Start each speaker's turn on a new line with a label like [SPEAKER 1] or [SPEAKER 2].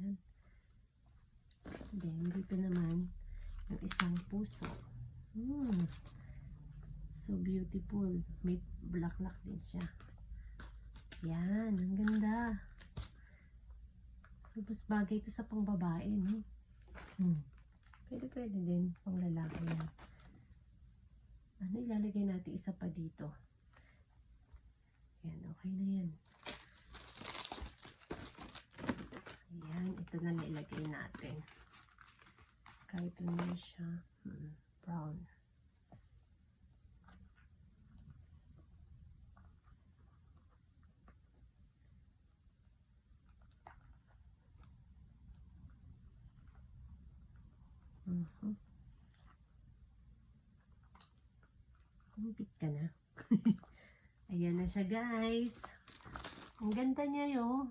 [SPEAKER 1] Ayan. Then, dito naman, yung isang puso. So beautiful. May bulaklak din siya. Yan, ang ganda. So, mas bagay ito sa pangbabae, no? Pwede din pang lalaki yan. Ano, ilalagay natin isa pa dito. Yan, okay na yan. Ayan, ito na nilagay natin. Kahit ano siya, brown. Kumpit ka na. Ayan na siya, guys. Ang ganda niya, yo.